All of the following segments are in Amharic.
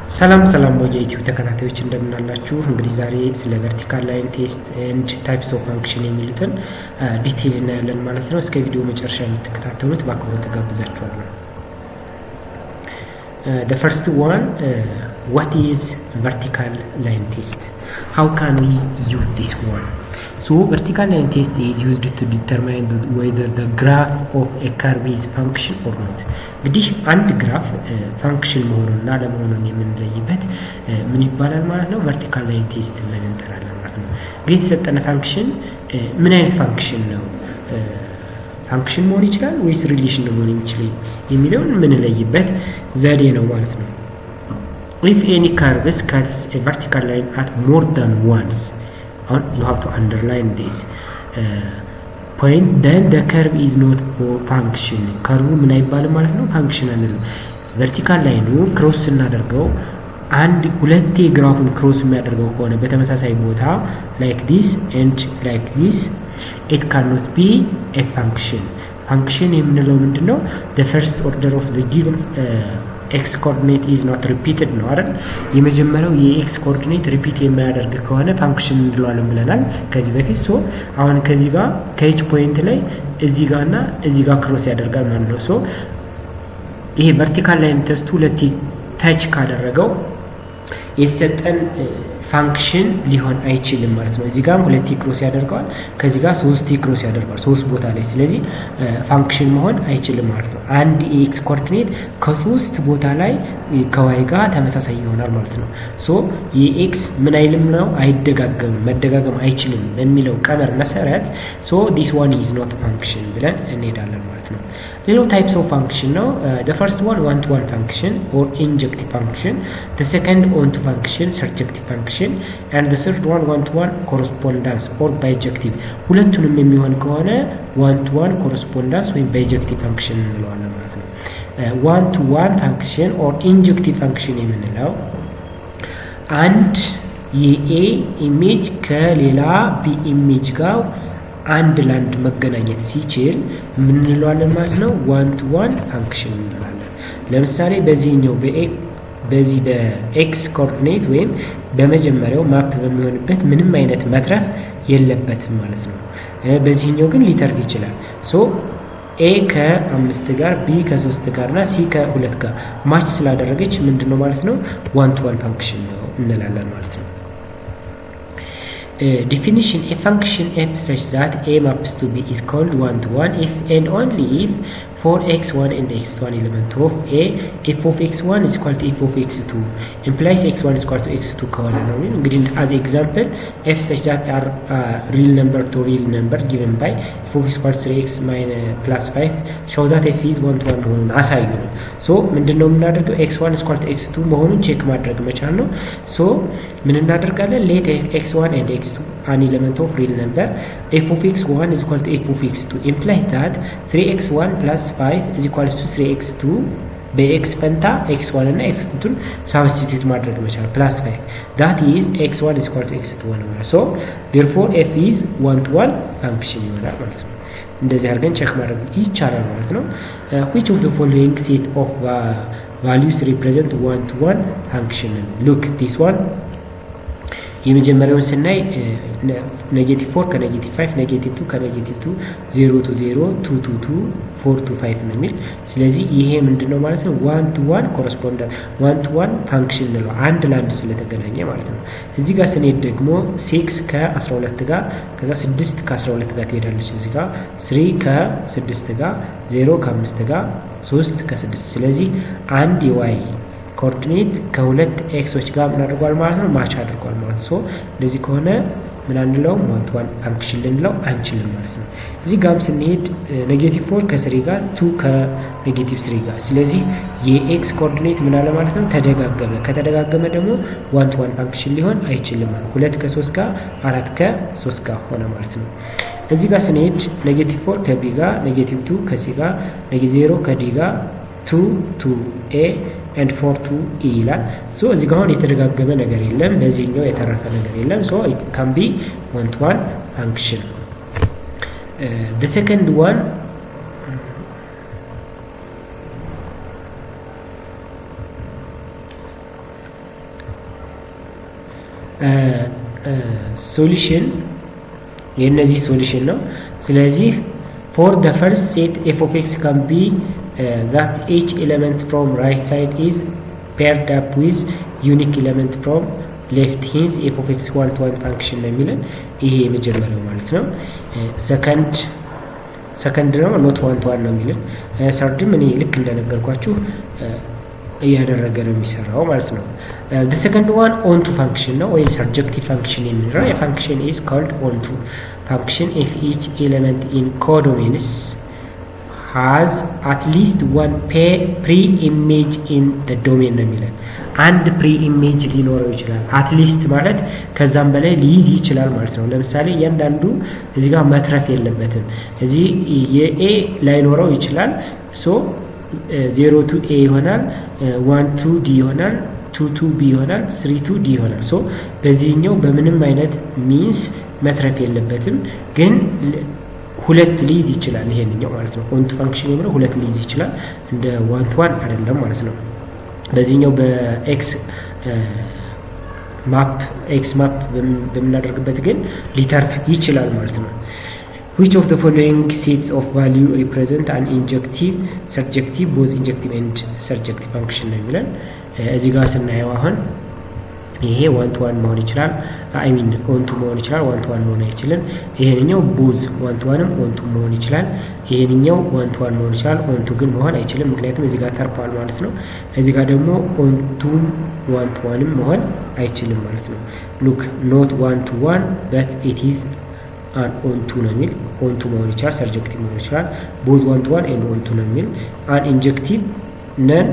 ሰላም የዩቲዩብ ተከታታዮች እንደምን አላችሁ? እንግዲህ ዛሬ ስለ ቨርቲካል ላይን ቴስት ኤንድ ታይፕስ ኦፍ ፋንክሽን የሚሉትን ዲቴይል እናያለን ማለት ነው። እስከ ቪዲዮ መጨረሻ የምትከታተሉት በአክብሮት ተጋብዛችኋለሁ። The first one, what is vertical line test? How can we use this one? So vertical line test is used to determine whether the graph of a curve is function or not. እንግዲህ አንድ ግራፍ ፋንክሽን መሆኑንና ለመሆኑን የምንለይበት ምን ይባላል ማለት ነው? ቨርቲካል ላይን ቴስት ብለን እንጠራለን ማለት ነው። እንግዲህ የተሰጠነ ፋንክሽን ምን አይነት ፋንክሽን ነው? ፋንክሽን መሆን ይችላል ወይስ ሪሌሽን ነው መሆን የሚችለው የሚለውን የምንለይበት ዘዴ ነው ማለት ነው። If any curve cuts a vertical line at more than once, you have to underline this point, then the curve is not for function. ከርቡ ምን አይባልም ማለት ነው? ፋንክሽን አንልም። ቨርቲካል ላይኑ ክሮስ ስናደርገው አንድ ሁለቴ ግራፉን ክሮስ የሚያደርገው ከሆነ በተመሳሳይ ቦታ like this and like this, it cannot be a function. function የምንለው ምንድነው? the first order of the given x coordinate is not repeated ነው አይደል? የመጀመሪያው የx coordinate ሪፒት የማያደርግ ከሆነ ፋንክሽን እንለዋለን ብለናል ከዚህ በፊት። ሶ አሁን ከዚህ ጋር ከኤች ፖይንት ላይ እዚህ ጋርና እዚህ ጋር ክሮስ ያደርጋል ማለት ነው። ሶ ይሄ ቨርቲካል ላይን ቴስት ሁለቴ ታች ካደረገው የተሰጠን ፋንክሽን ሊሆን አይችልም ማለት ነው። እዚህ ጋር ሁለቴ ክሮስ ያደርገዋል፣ ከዚህ ጋር ሶስቴ ክሮስ ያደርገዋል ሶስት ቦታ ላይ። ስለዚህ ፋንክሽን መሆን አይችልም ማለት ነው። አንድ ኤክስ ኮኦርዲኔት ከሶስት ቦታ ላይ ከዋይ ጋር ተመሳሳይ ይሆናል ማለት ነው። ሶ የኤክስ ምን አይልም ነው? አይደጋገምም፣ መደጋገም አይችልም በሚለው ቀመር መሰረት ሶ ዲስ ዋን ኢዝ ኖት ፋንክሽን ብለን እንሄዳለን ማለት ነው። ሌላው ታይፕስ ኦፍ ፋንክሽን ነው። the first one to one function or injective function, the second on to function surjective function, and the third one to one correspondence or bijective. ሁለቱንም የሚሆን ከሆነ one to one correspondence ወይም bijective function እንለዋለን ማለት ነው። one to one function or injective function የምንለው አንድ የኤ ኢሜጅ ከሌላ ቢ ኢሜጅ ጋር አንድ ላንድ መገናኘት ሲችል ምን እንለዋለን ማለት ነው? ዋን ቱ ዋን ፋንክሽን እንላለን። ለምሳሌ በዚህኛው በዚህ በኤክስ ኮኦርዲኔት ወይም በመጀመሪያው ማፕ በሚሆንበት ምንም አይነት መትረፍ የለበትም ማለት ነው። በዚህኛው ግን ሊተርፍ ይችላል። ሶ ኤ ከ5 ጋር ቢ ከ3 ጋር እና ሲ ከ2 ጋር ማች ስላደረገች ምንድነው ማለት ነው? ዋን ቱ ዋን ፋንክሽን ነው እንላለን ማለት ነው። Definition: a function f such that a maps to b is called one to one if and only if for x1 and x2 element of a, f of x1 is equal to f of x2 implies x1 is equal to x2 ከሆነ ነው። እንግዲህ as example f such that are real number to real number given by f of x equal to 3x plus 5 show that f is one to one መሆኑን አሳዩ ነው። ሶ ምንድነው የምናደርገው? x1 is equal to x2 መሆኑን ቼክ ማድረግ መቻል ነው። ሶ ምን እናደርጋለን? let x1 and x2 an element of real number, f of x1 is equal to f of x2 implies that 3x1 plus 5 is equal to 3x2 በx ፈንታ x1 እና x2 ሳብስቲቲዩት ማድረግ መቻል plus 5 that is x1 is equal to x2 ማለት so therefore f is one to one function ይሆናል ማለት ነው። እንደዚህ አድርገን ቼክ ማድረግ ይቻላል ማለት ነው። which of the following set of values represent one to one function? look this one የመጀመሪያውን ስናይ ኔጌቲቭ 4 ከኔጌቲቭ 5 ኔጌቲቭ 2 ከኔጌቲቭ 2 0 to 0 2 to 2 4 to 5 ነው የሚል። ስለዚህ ይሄ ምንድነው ማለት ነው? ዋን ቱ ዋን ኮረስፖንደንት ዋን ቱ ዋን ፋንክሽን ነው፣ አንድ ለአንድ ስለተገናኘ ማለት ነው። እዚህ ጋር ስንሄድ ደግሞ 6 ከ12 ጋር ከዛ 6 ከ12 ጋር ትሄዳለች። እዚህ ጋር 3 ከ6 ጋር 0 ከ5 ጋር 3 ከ6 ስለዚህ አንድ የዋይ ኮኦርዲኔት ከሁለት ኤክሶች ጋር ምን አድርጓል ማለት ነው? ማች አድርጓል ማለት ነው። ሶ እንደዚህ ከሆነ ምን አንለው? ዋን ቱ ዋን ፋንክሽን ልንለው አንችልም ማለት ነው። እዚህ ጋርም ስንሄድ ኔጌቲቭ 4 ከ3 ጋር 2 ከኔጌቲቭ 3 ጋር ስለዚህ የኤክስ ኮኦርዲኔት ምን አለ ማለት ነው? ተደጋገመ። ከተደጋገመ ደግሞ ዋን ቱ ዋን ፋንክሽን ሊሆን አይችልም ማለት 2 ከ3 ጋር 4 ከ3 ጋር ሆነ ማለት ነው። እዚህ ጋር ስንሄድ ኔጌቲቭ 4 ከቢ ጋር ኔጌቲቭ 2 ከሲ ጋር ኔጌቲቭ 0 ከዲ ጋር 2 to a and 4 to e ይላል። ሶ እዚህ ጋር አሁን የተደጋገመ ነገር የለም፣ በዚህኛው የተረፈ ነገር የለም። ሶ it can be one to one function. The second one ሶሉሽን የነዚህ ሶሉሽን ነው። ስለዚህ for the first set f of x can be that each element from right side is paired up with unique element from left, hence f of x one to one function ነው የሚለን ይሄ የመጀመሪያው ማለት ነው። ሰከንድ ነው ኖት ዋን ቱ ዋን ነው የሚለን። ሰርድም እኔ ልክ እንደነገርኳችሁ እያደረገ ነው የሚሰራው ማለት ነው። the second one onto function ነው ወይም surjective function የምንለው የfunction is called onto function if each element in codomains has at least one pre-image in the domain ነው የሚለን። አንድ ፕሪ-ኢሜጅ ሊኖረው ይችላል። አትሊስት ማለት ከዛም በላይ ሊይዝ ይችላል ማለት ነው። ለምሳሌ እያንዳንዱ እዚህ ጋር መትረፍ የለበትም። እዚህ የኤ ላይኖረው ይችላል። ሶ 0 ቱ ኤ ይሆናል፣ 1 ቱ ዲ ይሆናል፣ 2 ቱ ቢ ይሆናል፣ 3 ቱ ዲ ይሆናል። ሶ በዚህኛው በምንም አይነት ሚንስ መትረፍ የለበትም፣ ግን ሁለት ሊይዝ ይችላል ይሄንኛው ማለት ነው። ኦንቱ ፋንክሽን የሚለው ሁለት ሊይዝ ይችላል፣ እንደ ዋን ቱ ዋን አይደለም ማለት ነው። በዚህኛው በኤክስ ማፕ በምናደርግበት ግን ሊተርፍ ይችላል ማለት ነው። which of the following sets of value represent an injective surjective both injective and surjective function ነው የሚለን። እዚህ ጋር ስናየው አሁን ይሄ ዋን ቱ ዋን መሆን ይችላል፣ አይ ሚን ኦን ቱ መሆን ይችላል፣ ዋን ቱ ዋን መሆን አይችልም። ይሄንኛው ቦዝ ዋን ቱ ዋንም ኦን ቱ መሆን ይችላል። ይሄንኛው ዋን ቱ ዋን መሆን ይችላል፣ ኦን ቱ ግን መሆን አይችልም፣ ምክንያቱም እዚህ ጋር ተርፏል ማለት ነው። እዚህ ጋር ደግሞ ኦን ቱ ዋን ቱ ዋንም መሆን አይችልም ማለት ነው። ሉክ ኖት ዋን ቱ ዋን በት ኢት ኢዝ አን ኦን ቱ ነው የሚል። ኦን ቱ መሆን ይችላል፣ ሰርጀክቲቭ መሆን ይችላል። ቦዝ ዋን ቱ ዋን ኤንድ ኦን ቱ ነው የሚል። አን ኢንጀክቲቭ ነን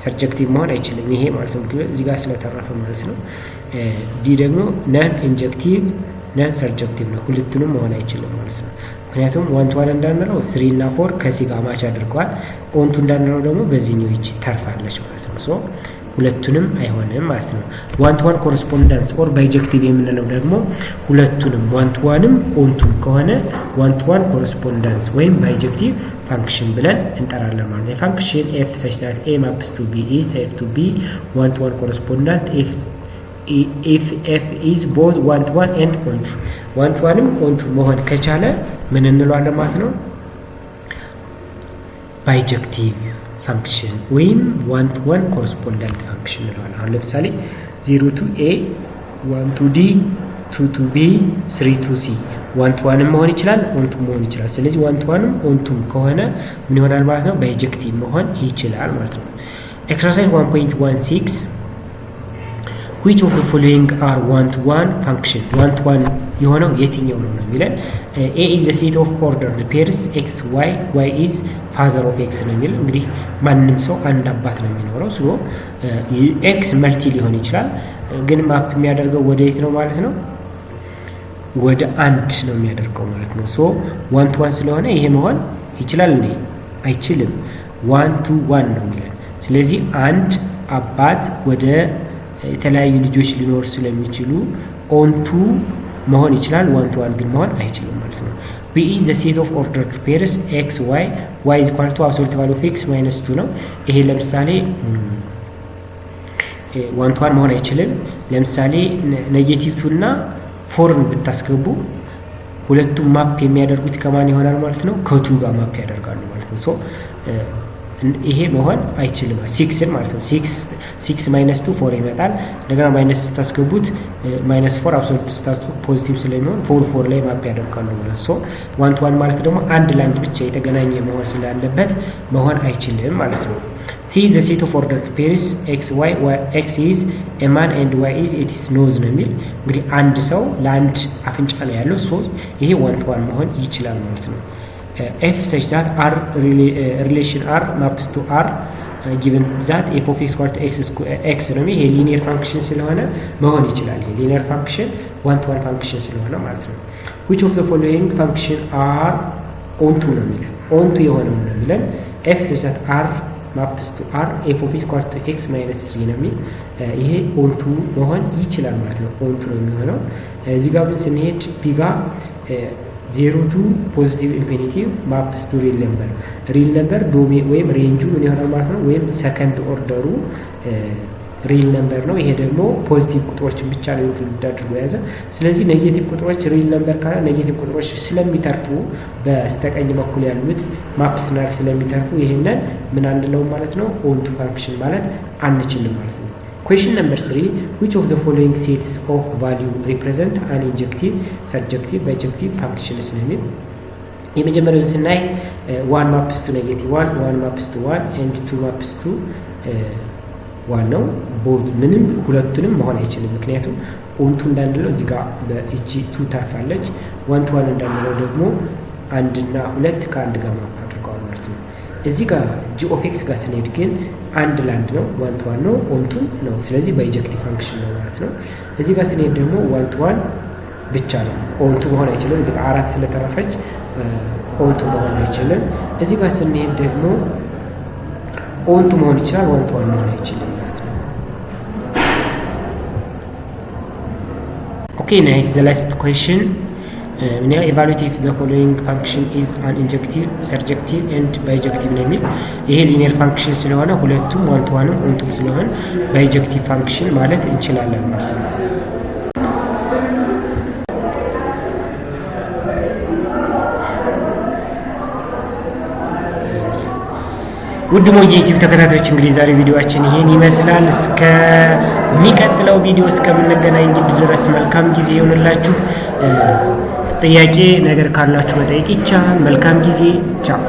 ሰርጀክቲቭ መሆን አይችልም ይሄ ማለት ነው፣ እዚህ ጋር ስለተረፈ ማለት ነው። ዲ ደግሞ ነን ኢንጀክቲቭ ነን ሰርጀክቲቭ ነው፣ ሁለቱንም መሆን አይችልም ማለት ነው። ምክንያቱም ዋን ቱ ዋን እንዳንለው 3 እና 4 ከሲ ጋር ማች አድርገዋል። ኦን ቱ እንዳንለው ደግሞ በዚህኛው ይቺ ተርፋለች ማለት ነው። ሶ ሁለቱንም አይሆንም ማለት ነው። ዋን ቱ ዋን ኮረስፖንዳንስ ኦር ባይጀክቲቭ የምንለው ደግሞ ሁለቱንም ዋን ቱ ዋንም ኦን ቱ ከሆነ ዋን ቱ ዋን ኮረስፖንዳንስ ወይም ባይጀክቲቭ function ብለን እንጠራለን ማለት ነው። function f such that a maps to b is said to be one to one correspondent if f is both one to one and on to one to one on to መሆን ከቻለ ምን እንለዋለን ማለት ነው? ባይጀክቲቭ function ወይም one to one correspondent function እንለዋለን። አሁን ለምሳሌ 0 to a 1 to d 2 to b 3 to c ዋን ቱ ዋንም መሆን ይችላል፣ ኦን ቱ መሆን ይችላል። ስለዚህ ዋን ቱ ዋንም ኦን ቱም ከሆነ ምን ይሆናል ማለት ነው? ባይጀክቲቭ መሆን ይችላል ማለት ነው። ኤክሰርሳይዝ 1.16 which of the following are one to one function one to one የሆነው የትኛው ነው ነው የሚለን። a is the set of ordered pairs x y y is father of x ነው የሚል። እንግዲህ ማንም ሰው አንድ አባት ነው የሚኖረው። ሶ x መልቲ ሊሆን ይችላል፣ ግን ማፕ የሚያደርገው ወደ የት ነው ማለት ነው? ወደ አንድ ነው የሚያደርገው ማለት ነው። ሶ ዋን ቱ ዋን ስለሆነ ይሄ መሆን ይችላል እንዴ? አይችልም። ዋን ቱ ዋን ነው የሚለን። ስለዚህ አንድ አባት ወደ የተለያዩ ልጆች ሊኖር ስለሚችሉ ኦን ቱ መሆን ይችላል፣ ዋን ቱ ዋን ግን መሆን አይችልም ማለት ነው። b is the set of ordered pairs x y y is equal to absolute value of x minus 2 ነው። ይሄ ለምሳሌ ዋን ቱ ዋን መሆን አይችልም። ለምሳሌ ኔጌቲቭ 2 እና ፎርን ብታስገቡ ሁለቱም ማፕ የሚያደርጉት ከማን ይሆናል ማለት ነው? ከቱ ጋር ማፕ ያደርጋሉ ማለት ነው። ሶ ይሄ መሆን አይችልም። 6 ማለት ነው። 6 ማይነስ 2 4 ይመጣል። እንደገና ማይነስ 2 ታስገቡት ማይነስ 4 አብሶሉት ስታቱ ፖዚቲቭ ስለሚሆን 4 ላይ ማፕ ያደርጋሉ ማለት ነው። ሶ ዋን ቱ ዋን ማለት ደግሞ አንድ ለአንድ ብቻ የተገናኘ መሆን ስላለበት መሆን አይችልም ማለት ነው። C is the set of ordered pairs x y x is a man and y is it is nose ነው የሚል። እንግዲህ አንድ ሰው ለአንድ አፍንጫ ነው ያለው። ሶ ይሄ ዋን ቱ ዋን መሆን ይችላል ማለት ነው። f such that r relation r maps to r given that f of x equal to x ነው የሚል። ይሄ ሊኒየር ፋንክሽን ስለሆነ መሆን ይችላል። ይሄ ሊኒየር ፋንክሽን ዋን ቱ ዋን ፋንክሽን ስለሆነ ማለት ነው። which of the following function are onto ነው የሚል። onto የሆነው ነው የሚለን f such that r maps to r f of x equal to x minus 3 ነው የሚል። ይሄ ኦንቱ መሆን ይችላል ማለት ነው። ኦንቱ ነው የሚሆነው። እዚህ ጋር ግን ስንሄድ ፒ ጋር 0 to ፖዚቲቭ ኢንፊኒቲቭ ማፕስ ቱ ሪል ነምበር ዶሜን ወይም ሬንጁ ምን ይሆናል ማለት ነው? ወይም ሰከንድ ኦርደሩ ሪል ነምበር ነው። ይሄ ደግሞ ፖዚቲቭ ቁጥሮችን ብቻ ነው ኢንክሉድ አድርጎ የያዘ። ስለዚህ ኔጌቲቭ ቁጥሮች ሪል ነምበር ካለ ኔጌቲቭ ቁጥሮች ስለሚተርፉ በስተቀኝ በኩል ያሉት ማፕ ስናደርግ ስለሚተርፉ ይሄንን ምን አንለው ማለት ነው ኦንቱ ፋንክሽን ማለት አንችልም ማለት ነው። Question number 3, which of the following sets of value represent an injective, surjective, bijective functions ነው የሚል የመጀመሪያውን ስናይ 1 maps to -1 1 maps to 1 and 2 maps to 1 ነው። ቦት ምንም ሁለቱንም መሆን አይችልም። ምክንያቱም ኦንቱ እንዳንለው እዚህ ጋር በእጂ 2 ታርፋለች። 1 to 1 እንዳንለው ደግሞ 1 እና 2 ከአንድ ጋር ማፕ አድርገዋል ማለት ነው። እዚህ ጋር ጂ ኦፍ ኤክስ ጋር ስንሄድ ግን አንድ ላንድ ነው 1 to 1 ነው ኦንቱ ነው። ስለዚህ ባይጀክቲቭ ፋንክሽን ነው ማለት ነው። እዚህ ጋር ስንሄድ ደግሞ 1 to 1 ብቻ ነው ኦንቱ መሆን አይችልም። እዚህ ጋር 4 ስለተረፈች ኦንቱ መሆን አይችልም። እዚህ ጋር ስንሄድ ደግሞ ኦንቱ መሆን ይችላል 1 to 1 መሆን አይችልም ማለት ነው። ኦኬ ናይስ ዘ ላስት ኩዌስችን ምን ያህል ኢቫሉዌት ኢፍ ዘ ፎሎዊንግ ፋንክሽን ኢዝ አን ኢንጀክቲቭ ሰርጀክቲቭ ኤንድ ባይጀክቲቭ ነው የሚል ይሄ ሊኒየር ፋንክሽን ስለሆነ ሁለቱም 1 to 1ም ኦንቱም ስለሆነ ባይጀክቲቭ ፋንክሽን ማለት እንችላለን ማለት ነው። ውድ ሞዬ ዩቲዩብ ተከታታዮች እንግዲህ ዛሬ ቪዲዮአችን ይሄን ይመስላል። እስከሚቀጥለው ቪዲዮ እስከምንገናኝ ድረስ መልካም ጊዜ ይሁንላችሁ። ጥያቄ ነገር ካላችሁ መጠየቅ ይቻላል። መልካም ጊዜ። ቻው